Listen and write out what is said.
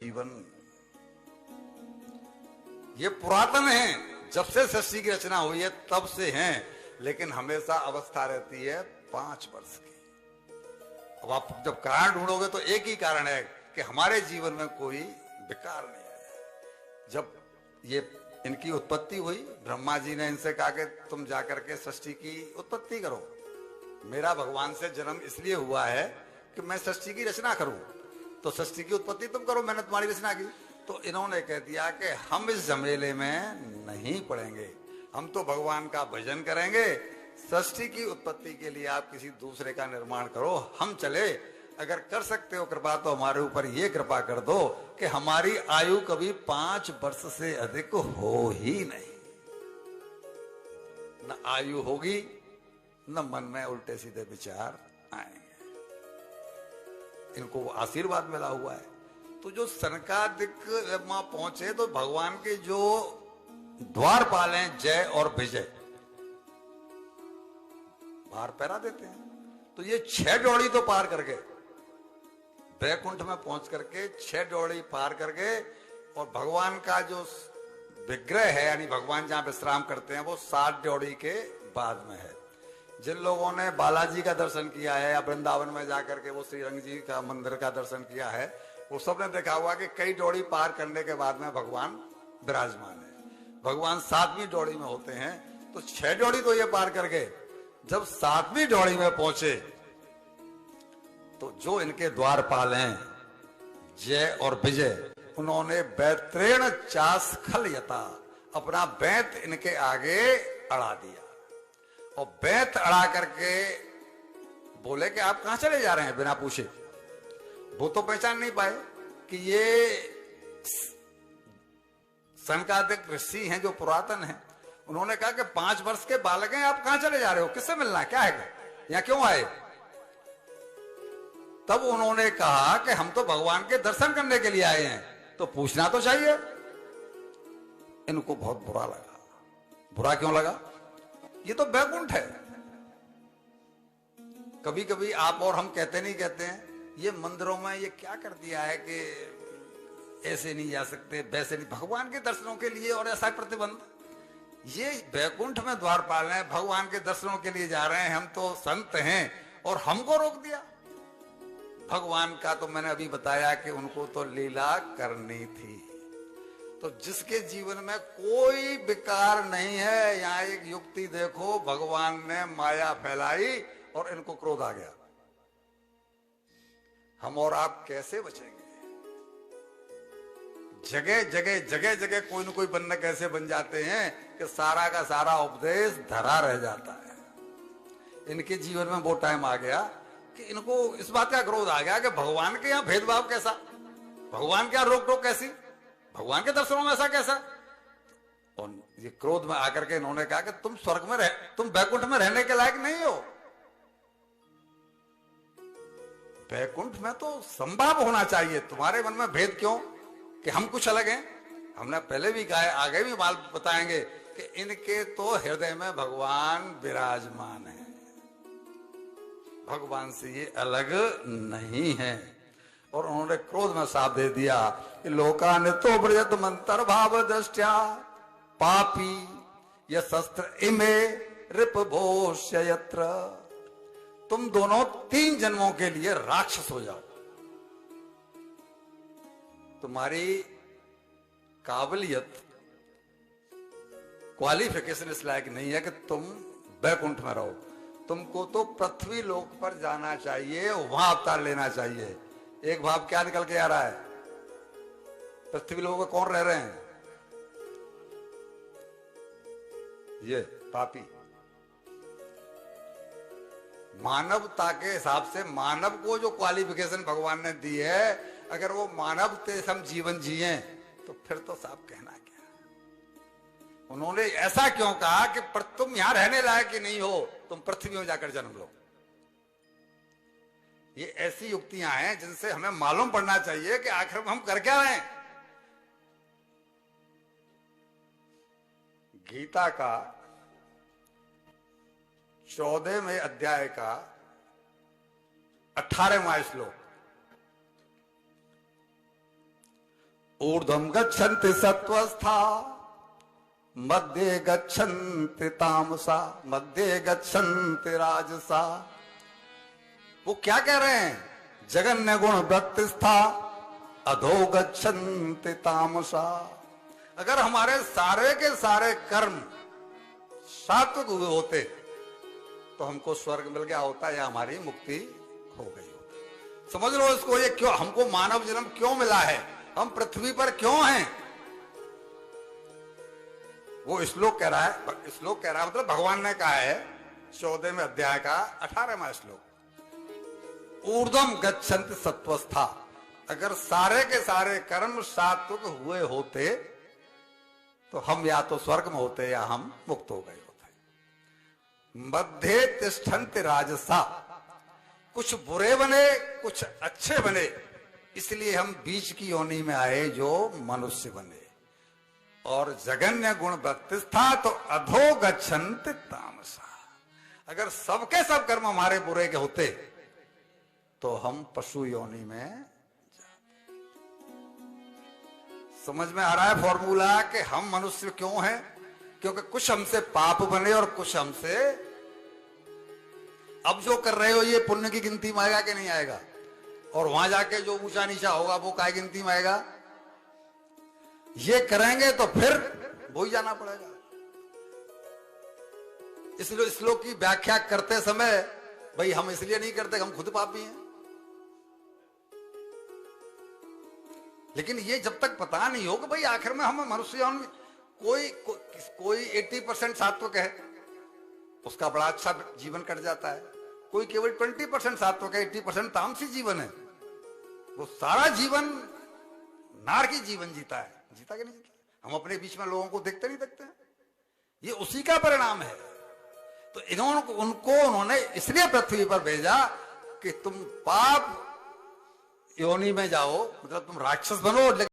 जीवन ये पुरातन है, जब से सृष्टि की रचना हुई है तब से हैं, लेकिन हमेशा अवस्था रहती है 5 वर्ष की। अब आप जब कारण ढूंढोगे तो एक ही कारण है कि हमारे जीवन में कोई विकार नहीं है। जब ये इनकी उत्पत्ति हुई, ब्रह्मा जी ने इनसे कहा कि तुम जाकर के सृष्टि की उत्पत्ति करो। मेरा भगवान से जन्म इसलिए हुआ है कि मैं सृष्टि की रचना करूं, तो सृष्टि की उत्पत्ति तुम करो, मैंने तुम्हारी रचना की। तो इन्होंने कह दिया कि हम इस झमेले में नहीं पड़ेंगे, हम तो भगवान का भजन करेंगे। सृष्टि की उत्पत्ति के लिए आप किसी दूसरे का निर्माण करो, हम चले। अगर कर सकते हो कृपा तो हमारे ऊपर ये कृपा कर दो कि हमारी आयु कभी 5 वर्ष से अधिक हो ही नहीं। न आयु होगी, न मन में उल्टे सीधे विचार आएंगे। इनको आशीर्वाद मिला हुआ है। तो जो सनकादिक वहां पहुंचे तो भगवान के जो द्वारपाल हैं जय और विजय बाहर पैरा देते हैं। तो ये 6 ड्योढ़ी तो पार कर गए, वैकुंठ में पहुंच करके 6 ड्योढ़ी पार कर गए। और भगवान का जो विग्रह है, यानी भगवान जहां विश्राम करते हैं, वो 7 ड्योढ़ी के बाद में है। जिन लोगों ने बालाजी का दर्शन किया है या वृंदावन में जाकर के वो श्रीरंग जी का मंदिर का दर्शन किया है, वो सबने देखा हुआ कि कई ड्योढ़ी पार करने के बाद में भगवान विराजमान है। भगवान 7वीं ड्योढ़ी में होते हैं। तो 6 ड्योढ़ी तो ये पार कर गए। जब 7वीं ड्योढ़ी में पहुंचे तो जो इनके द्वारपाल हैं जय और विजय, उन्होंने बैत्रेण चास खल यता, अपना बैत इनके आगे अड़ा दिया। और बैत अड़ा करके बोले कि आप कहां चले जा रहे हैं, बिना पूछे। वो तो पहचान नहीं पाए कि ये सनकादिक ऋषि हैं जो पुरातन हैं। उन्होंने कहा कि 5 वर्ष के बालक हैं, आप कहां चले जा रहे हो, किससे मिलना है, क्या है, यहां क्यों आए। तब उन्होंने कहा कि हम तो भगवान के दर्शन करने के लिए आए हैं, तो पूछना तो चाहिए। इनको बहुत बुरा लगा। बुरा क्यों लगा, ये तो वैकुंठ है। कभी कभी आप और हम कहते नहीं कहते हैं, ये मंदिरों में ये क्या कर दिया है कि ऐसे नहीं जा सकते, वैसे नहीं, भगवान के दर्शनों के लिए और ऐसा प्रतिबंध। ये वैकुंठ में द्वारपाल हैं, भगवान के दर्शनों के लिए जा रहे हैं, हम तो संत हैं और हमको रोक दिया। भगवान का तो मैंने अभी बताया कि उनको तो लीला करनी थी। तो जिसके जीवन में कोई विकार नहीं है, यहां एक युक्ति देखो, भगवान ने माया फैलाई और इनको क्रोध आ गया। हम और आप कैसे बचेंगे। जगह जगह जगह जगह कोई न कोई बंदा कैसे बन जाते हैं कि सारा का सारा उपदेश धरा रह जाता है। इनके जीवन में वो टाइम आ गया कि इनको इस बात का क्रोध आ गया कि भगवान के यहां भेदभाव कैसा, भगवान के यहां रोक टोक कैसी, भगवान के दर्शनों में ऐसा कैसा। और ये क्रोध में आकर के इन्होंने कहा कि तुम स्वर्ग में तुम वैकुंठ में रहने के लायक नहीं हो। वैकुंठ में तो संभाव होना चाहिए, तुम्हारे मन में भेद क्यों कि हम कुछ अलग हैं। हमने पहले भी कहा है, आगे भी बात बताएंगे कि इनके तो हृदय में भगवान विराजमान है, भगवान से ये अलग नहीं है। और उन्होंने क्रोध में साफ दे दिया कि लोकान तो ब्रजत मंत्र भाव दृष्टया पापी यशस्त्र इमे रिपभोष्य यत्र। तुम दोनों 3 जन्मों के लिए राक्षस हो जाओ। तुम्हारी काबिलियत, क्वालिफिकेशन इस लायक नहीं है कि तुम वैकुंठ में रहो। तुमको तो पृथ्वी लोक पर जाना चाहिए, वहां अवतार लेना चाहिए। एक भाव क्या निकल के आ रहा है, पृथ्वी लोक में कौन रह रहे हैं, ये पापी। मानवता के हिसाब से मानव को जो क्वालिफिकेशन भगवान ने दी है, अगर वो मानव से हम जीवन जिए तो फिर तो साफ कहना क्या। उन्होंने ऐसा क्यों कहा कि तुम यहां रहने लायक ही नहीं हो, तुम पृथ्वी में जाकर जन्म लो। ये ऐसी युक्तियां हैं जिनसे हमें मालूम पड़ना चाहिए कि आखिर में हम कर क्या रहे हैं। गीता का 14वें अध्याय का 18वां श्लोक, ऊर्ध्वं गच्छन्ति सत्वस्था, मध्ये गच्छन्ति तामसा, मध्ये गच्छन्ति राजसा। वो क्या कह रहे हैं? जगन्य गुण वृत्तिस्था, अधो गच्छन्ति तामसा। अगर हमारे सारे के सारे कर्म सात्विक हुए होते तो हमको स्वर्ग मिल गया होता या हमारी मुक्ति हो गई होती। समझ लो इसको, ये क्यों हमको मानव जन्म क्यों मिला है, हम पृथ्वी पर क्यों हैं। वो श्लोक कह रहा है, श्लोक कह रहा है मतलब भगवान ने कहा है 14वें अध्याय का 18वां श्लोक, ऊर्ध्वं गच्छन्ति सत्वस्था। अगर सारे के सारे कर्म सात्विक हुए होते तो हम या तो स्वर्ग में होते या हम मुक्त हो गए होते। मध्य तिष्ठन्ति राजसा, कुछ बुरे बने कुछ अच्छे बने, इसलिए हम बीच की योनि में आए जो मनुष्य बने। और जगन्य गुण वृत्तिस्था, तो अधो गच्छन्ति तामसा। अगर सबके सब कर्म हमारे बुरे के होते तो हम पशु योनि में। समझ में आ रहा है फॉर्मूला कि हम मनुष्य क्यों हैं? क्योंकि कुछ हमसे पाप बने और कुछ हमसे। अब जो कर रहे हो ये पुण्य की गिनती में आएगा कि नहीं आएगा? और वहां जाके जो ऊंचा नीचा होगा वो काय गिनती में आएगा? ये करेंगे तो फिर वही जाना पड़ेगा। इसलिए श्लोक की व्याख्या करते समय भाई हम इसलिए नहीं करते, हम खुद पापी हैं। लेकिन ये जब तक पता नहीं हो कि भाई आखिर में हम मनुष्य, कोई 80% सात्विक है, उसका बड़ा अच्छा जीवन कट जाता है। कोई केवल 20% सात्विक है, 80% तामसी जीवन है, वो सारा जीवन नार की जीवन जीता है। जीता कि नहीं जीता? हम अपने बीच में लोगों को देखते नहीं देखते हैं, ये उसी का परिणाम है। तो उन्होंने इसलिए पृथ्वी पर भेजा कि तुम पाप योनि में जाओ, मतलब तुम राक्षस बनो।